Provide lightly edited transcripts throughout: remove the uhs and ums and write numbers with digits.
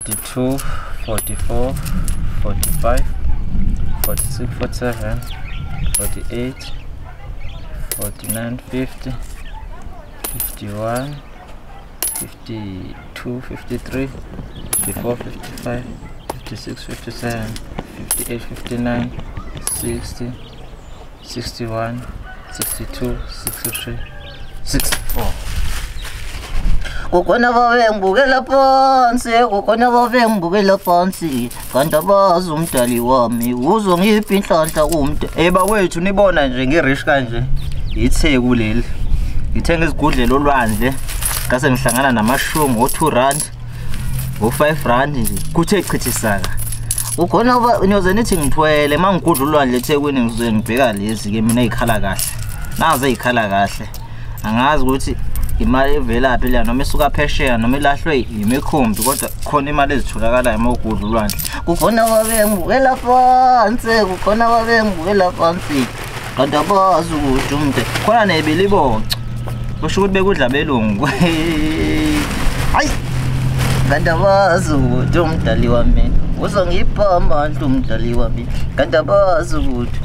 42, 44, 45, 46, 47, 48, 49, 50, 51, 52, 53, 54, 55, 56, 57, 58, 59, 60, 61, 62, 63, 64. Kukhona babengibukela phansi, kukhona babengibukela phansi, kanti abazi umdali wami uzongipha inhlanhla kumde. Bawethu nibona nje ngirish kanje itheku leli. Ngithenga izigudlela olwandle ngase ngihlangana namashumi ngo2 ngo5 rand nje kuthe chithisaka. Kukhona Nyoze nithi ngithwele mangigudla olwandle eThekwini ngizoze ngibheka lezi ke mina ezikhala kahle. Nazi ezikhala kahle. Angazi ukuthi imali evelaphi la noma esuka phesheya noma ilahlwe imikhumbi kodwa khona imali ezitholakalayo mawugudla olwandle. Kukhona babengibukela phansi, kukhona babengibukela phansi, kanti abazi ukuthi umde khona nebiliboco kusho ukuthi bekudla belungu. Hayi, kanti abazi ukuthi umdali wami uzongipha amandla umdali wami, kanti abazi ukuthi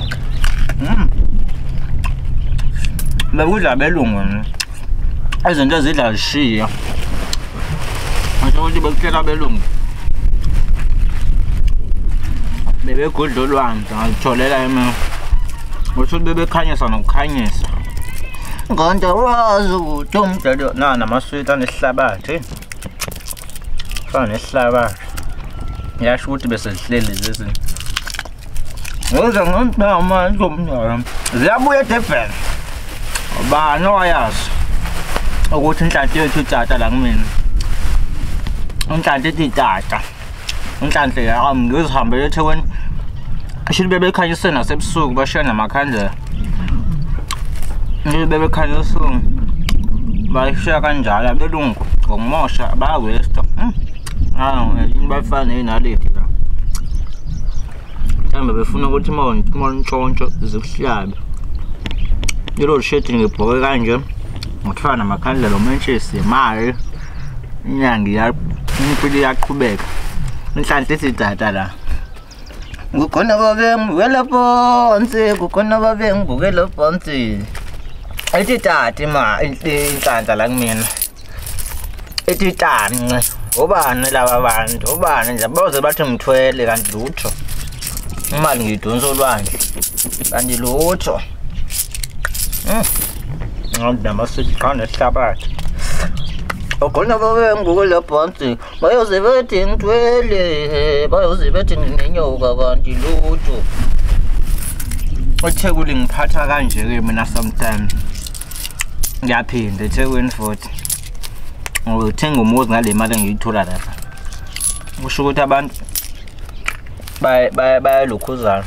bekudla belungu. Izinto ezidla zishiya ngisho ukuthi bekutshela belungu bebegudla olwandle ngalitholela mina ukuthi bebekhanyisa nokukhanyisa. kanti abazi ukuthi umdali namaswiti anesihlabathi fana nesihlabathi yasho ukuthi bese zihleli lezi ngoze ngamanje umntwana ziyabuya eDurban bani owayazi ukuthi inhlanhla yethu itata la kumina inhlanhla ethi itata inhlanhla yami ngizihambele eThekwini shili bebekhanyise nasebusuku bashiya namakhandlela bebekhanyisa ebusuku bashiya kanjalo belungu ngomosha bayawesta yini bafana nenaleti la mhlawumbe befuna ukuthi mawuntshontsho zikuhlabe lelo sheti ngibhoke kanje ngifana namakhandlela omentshisi imali inyanga impilo iyaqhubeka inhlanhla ethi tata la. Kukhona babengibukela phansi, kukhona babengibukela phansi, ethi tata inhlanhla la kumina ethi tance obani laba bantu obani nje baze bathi ngithwele kanti lutho imali ngiyidonsa olwandle kanti lutho namaswiti qanda esihlabathi. kukhona babengibukela phansi bayoze bethi ngithwele, bayoze bethi nginenyoka kanti lutho. eThekwini ngiphatha kanje ke mina sometimes ngiyaphinda eThekwini futhi ngithenga umuzi ngale mali engiyithola lapha kusho ukuthi abantu bayalukhuzana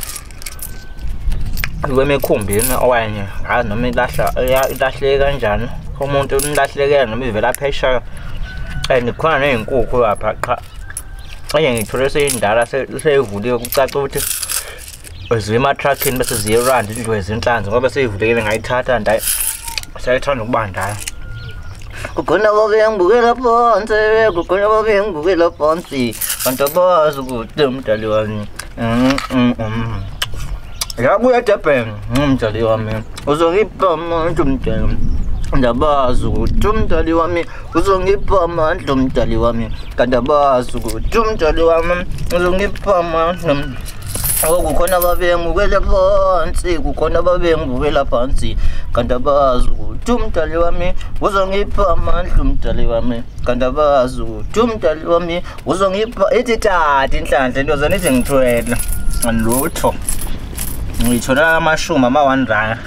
kwemikhumbini owanye hayi noma ilahleke kanjani umuntu unilahlekela noma ivela phesha khona nezinkukhu lapha cha ngithole seyindala seyivuliwe kucaca ukuthi ezima trucking bese ziyerand indlu ezinhlanzi ngoba seyivulekile ngayithatha ndayi sayithanda ukubandala. kukhona babengibukela phansi, kukhona babengibukela phansi, kanti abazi ukuthi umdali wami yabuya eDurban umdali wami uzongipha amandla umdali, kanti abazi ukuthi umdali wami uzongipha amandla umdali wami, kanti abazi ukuthi umdali wami uzongipha amandla. kukhona babengibukela phansi, kukhona babengibukela phansi, kanti abazi ukuthi umdali wami uzongipha amandla umdali wami, kanti abazi ukuthi umdali wami uzongipha ethi tata inhlanhla into zona ithi ngithwele lutho ngithola amashumi ama1 rand.